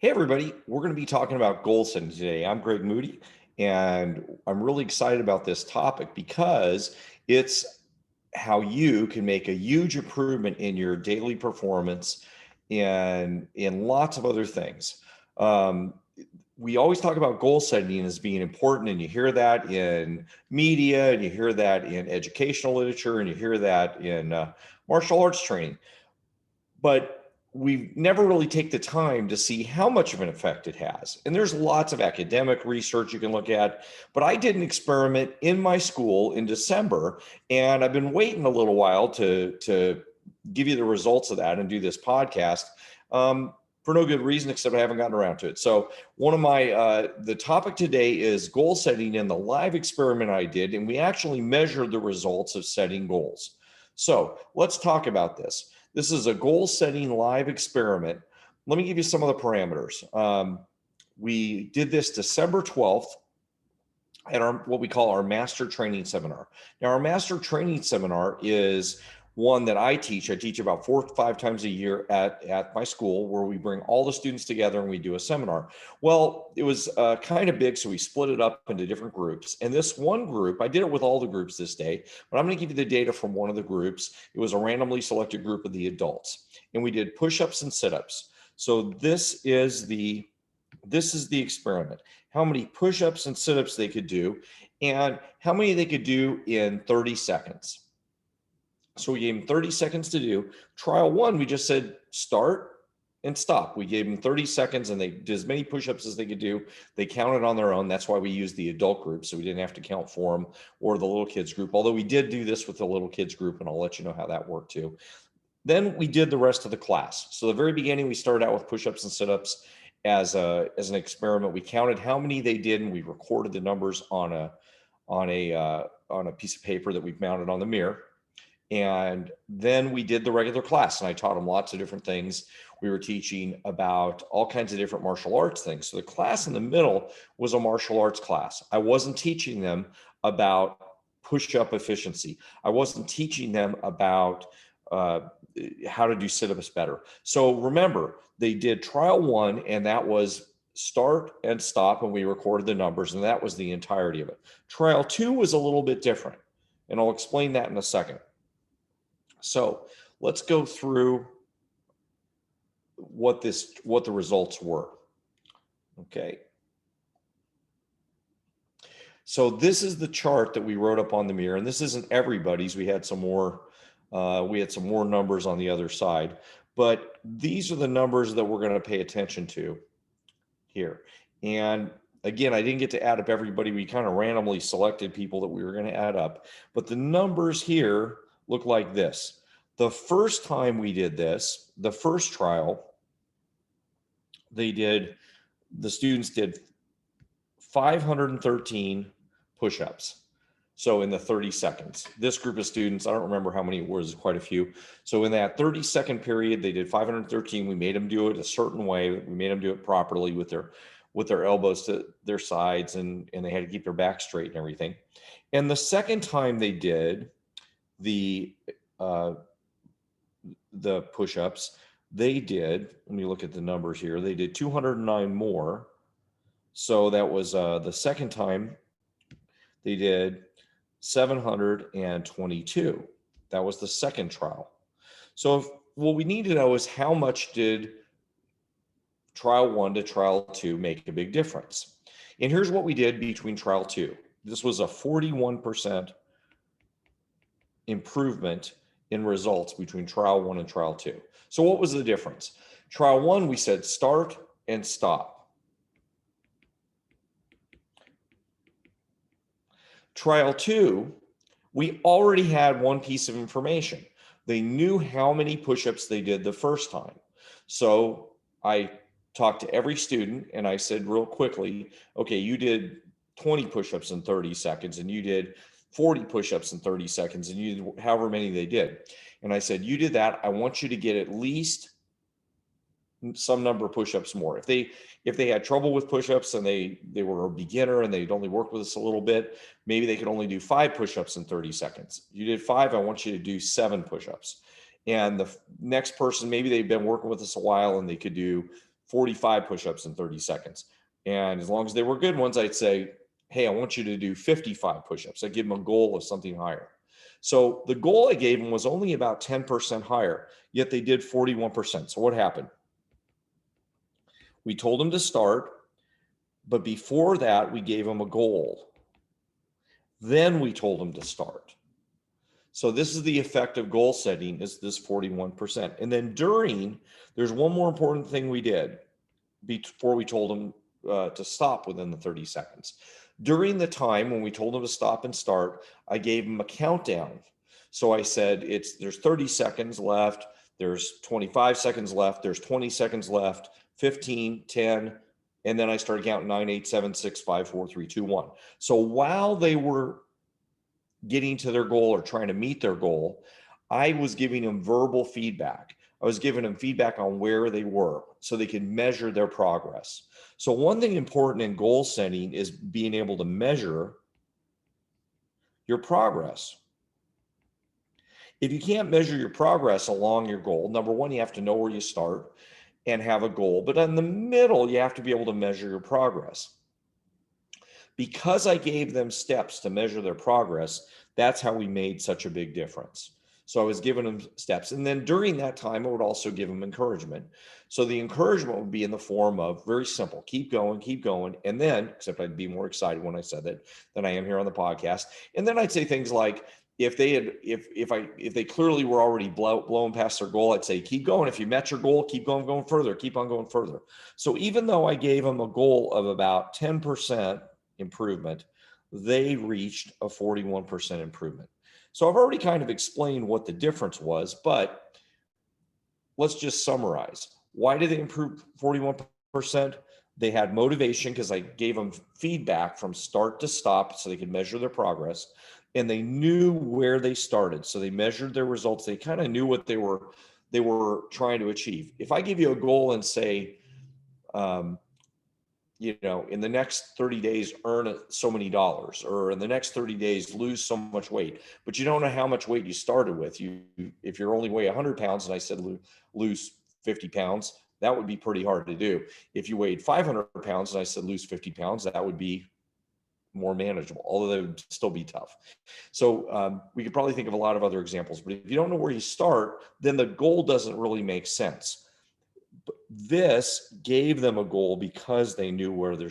Hey, everybody. We're going to be talking about goal setting today. I'm Greg Moody, and I'm really excited about this topic because it's how you can make a huge improvement in your daily performance and in lots of other things. Um, we always talk about goal setting as being important, and you hear that in media, and you hear that in educational literature, and you hear that in martial arts training. But we never really take the time to see how much of an effect it has. And there's lots of academic research you can look at, but I did an experiment in my school in December, and I've been waiting a little while to give you the results of that and do this podcast. For no good reason except I haven't gotten around to it. So one of the topic today is goal setting in the live experiment I did, and we actually measured the results of setting goals. So let's talk about this. This is a goal setting live experiment. Let me give you some of the parameters. We did this December 12th at what we call our master training seminar. Now, our master training seminar is one that I teach. I teach about 4 to 5 times a year at my school, where we bring all the students together and we do a seminar. Well, it was kind of big, so we split it up into different groups. And this one group, I did it with all the groups this day, but I'm going to give you the data from one of the groups. It was a randomly selected group of the adults, and we did push-ups and sit-ups. So this is the experiment. How many push-ups and sit-ups they could do, and how many they could do in 30 seconds. So we gave them 30 seconds to do. Trial one, we just said start and stop. We gave them 30 seconds and they did as many push-ups as they could do. They counted on their own. That's why we used the adult group, so we didn't have to count for them, or the little kids group, although we did do this with the little kids group, and I'll let you know how that worked too. Then we did the rest of the class. So the very beginning, we started out with push-ups and sit-ups as an experiment. We counted how many they did, and we recorded the numbers on a piece of paper that we've mounted on the mirror. And then we did the regular class, and I taught them lots of different things. We were teaching about all kinds of different martial arts things. So the class in the middle was a martial arts class. I wasn't teaching them about push-up efficiency. I wasn't teaching them about how to do sit-ups better. So remember, they did trial one, and that was start and stop, and we recorded the numbers, and that was the entirety of it. Trial two was a little bit different, and I'll explain that in a second. So let's go through what the results were. Okay. So this is the chart that we wrote up on the mirror, and this isn't everybody's. We had some more numbers on the other side, but these are the numbers that we're going to pay attention to here. And again, I didn't get to add up everybody. We kind of randomly selected people that we were going to add up, but the numbers here look like this. The first time we did this, the first trial, the students did 513 push-ups. So in the 30 seconds, this group of students, I don't remember how many it was, quite a few. So in that 30-second period, they did 513. We made them do it a certain way. We made them do it properly with their elbows to their sides, and they had to keep their back straight and everything. And the second time they did the push-ups, they did, let me look at the numbers here, they did 209 more. So that was the second time they did 722. That was the second trial. So what we need to know is how much did trial one to trial two make a big difference. And here's what we did between trial two. This was a 41% improvement in results between trial one and trial two. So what was the difference? Trial one, we said start and stop. Trial two, we already had one piece of information. They knew how many push-ups they did the first time. So I talked to every student and I said real quickly, okay, you did 20 push-ups in 30 seconds, and you did 40 push-ups in 30 seconds, and you did however many they did. And I said, you did that. I want you to get at least some number of push-ups more. If they had trouble with push-ups and they were a beginner and they'd only worked with us a little bit, maybe they could only do 5 push-ups in 30 seconds. You did 5, I want you to do 7 push-ups. And the next person, maybe they've been working with us a while and they could do 45 push-ups in 30 seconds. And as long as they were good ones, I'd say, hey, I want you to do 55 push-ups. I'd give them a goal of something higher. So the goal I gave them was only about 10% higher, yet they did 41%. So what happened? We told them to start, but before that, we gave them a goal. Then we told them to start. So this is the effect of goal setting, is this 41%. And then there's one more important thing we did before we told them to stop within the 30 seconds. During the time when we told them to stop and start, I gave them a countdown. So I said, there's 30 seconds left, there's 25 seconds left, there's 20 seconds left, 15, 10, and then I started counting 9, 8, 7, 6, 5, 4, 3, 2, 1. So while they were getting to their goal or trying to meet their goal, I was giving them verbal feedback. I was giving them feedback on where they were so they could measure their progress. So one thing important in goal setting is being able to measure your progress. If you can't measure your progress along your goal, number one, you have to know where you start and have a goal. But in the middle, you have to be able to measure your progress. Because I gave them steps to measure their progress, that's how we made such a big difference. So I was giving them steps. And then during that time, I would also give them encouragement. So the encouragement would be in the form of very simple, keep going, keep going. And then, except I'd be more excited when I said that than I am here on the podcast. And then I'd say things like, if they clearly were already blown past their goal, I'd say, keep going. If you met your goal, keep going further, keep on going further. So even though I gave them a goal of about 10% improvement, they reached a 41% improvement. So I've already kind of explained what the difference was, but let's just summarize. Why did they improve 41%? They had motivation because I gave them feedback from start to stop so they could measure their progress, and they knew where they started. So they measured their results. They kind of knew what they were trying to achieve. If I give you a goal and say, in the next 30 days, earn so many dollars, or in the next 30 days, lose so much weight, but you don't know how much weight you started with. If you're only weigh 100 pounds and I said lose 50 pounds, that would be pretty hard to do. If you weighed 500 pounds and I said lose 50 pounds, that would be more manageable, although they would still be tough. So we could probably think of a lot of other examples, but if you don't know where you start, then the goal doesn't really make sense. This gave them a goal because they knew where they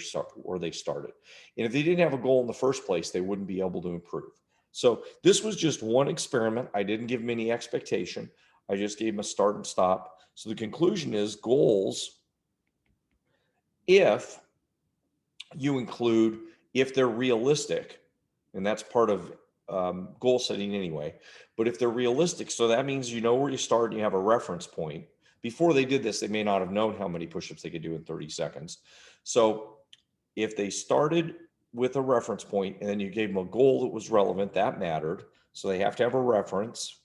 started. And if they didn't have a goal in the first place, they wouldn't be able to improve. So this was just one experiment. I didn't give them any expectation. I just gave them a start and stop. So the conclusion is goals, if they're realistic, and that's part of goal setting anyway, but if they're realistic, so that means you know where you start and you have a reference point. Before they did this, they may not have known how many push-ups they could do in 30 seconds. So if they started with a reference point and then you gave them a goal that was relevant, that mattered. So they have to have a reference.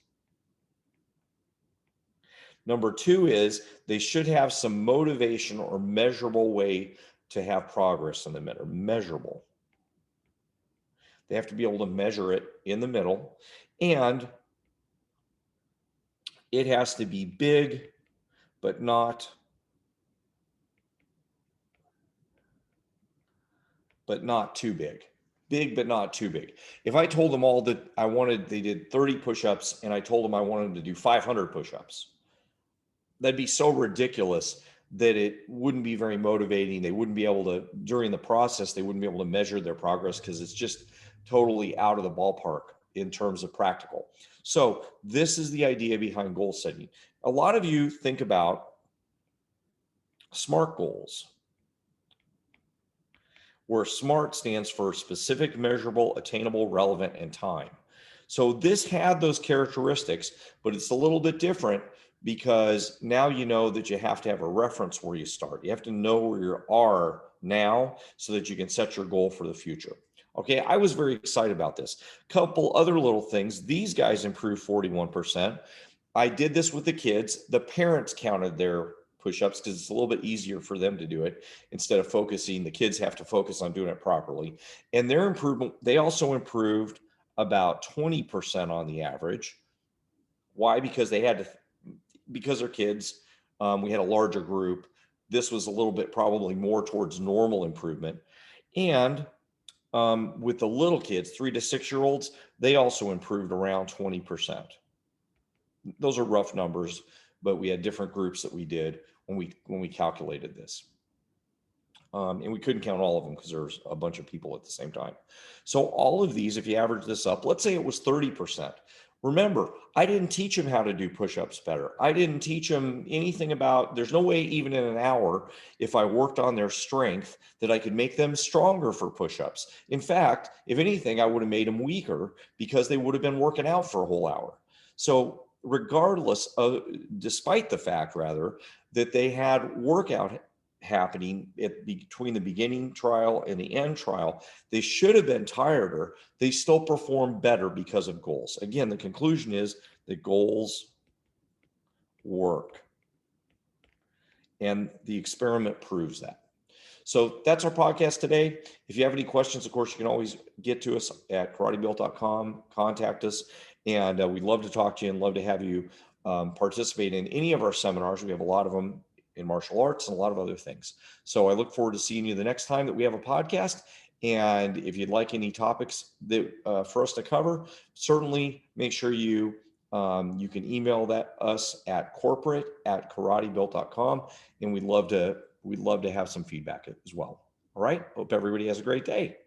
Number two is they should have some motivation or measurable way to have progress in the middle. Measurable. They have to be able to measure it in the middle. And it has to be big, but not too big. Big, but not too big. If I told them all that they did 30 push-ups and I told them I wanted them to do 500 push-ups, that'd be so ridiculous that it wouldn't be very motivating. They wouldn't be able to, during the process, they wouldn't be able to measure their progress because it's just totally out of the ballpark in terms of practical. So this is the idea behind goal setting. A lot of you think about SMART goals, where SMART stands for specific, measurable, attainable, relevant, and time. So this had those characteristics, but it's a little bit different because now you know that you have to have a reference where you start. You have to know where you are now so that you can set your goal for the future. Okay, I was very excited about this. Couple other little things. These guys improved 41%. I did this with the kids. The parents counted their push-ups because it's a little bit easier for them to do it instead of the kids have to focus on doing it properly. And their improvement, they also improved about 20% on the average. Why? Because they're kids. We had a larger group. this was a little bit probably more towards normal improvement. And with the little kids, 3 to 6 year olds, they also improved around 20%. Those are rough numbers, but we had different groups that we did when we calculated this. And we couldn't count all of them because there's a bunch of people at the same time. So all of these, if you average this up, let's say it was 30%. Remember, I didn't teach them how to do push-ups better. I didn't teach them anything about, there's no way even in an hour, if I worked on their strength, that I could make them stronger for push-ups. In fact, if anything, I would have made them weaker because they would have been working out for a whole hour. So regardless of, despite the fact rather, that they had workout happening between the beginning trial and the end trial, they should have been tireder. They still perform better because of goals. Again, the conclusion is that goals work. And the experiment proves that. So that's our podcast today. If you have any questions, of course, you can always get to us at karatebuilt.com, contact us, and we'd love to talk to you and love to have you participate in any of our seminars. We have a lot of them in martial arts and a lot of other things. So I look forward to seeing you the next time that we have a podcast. And if you'd like any topics that for us to cover, certainly make sure you can email us at corporate@karatebuilt.com, and we'd love to have some feedback as well. All right. Hope everybody has a great day.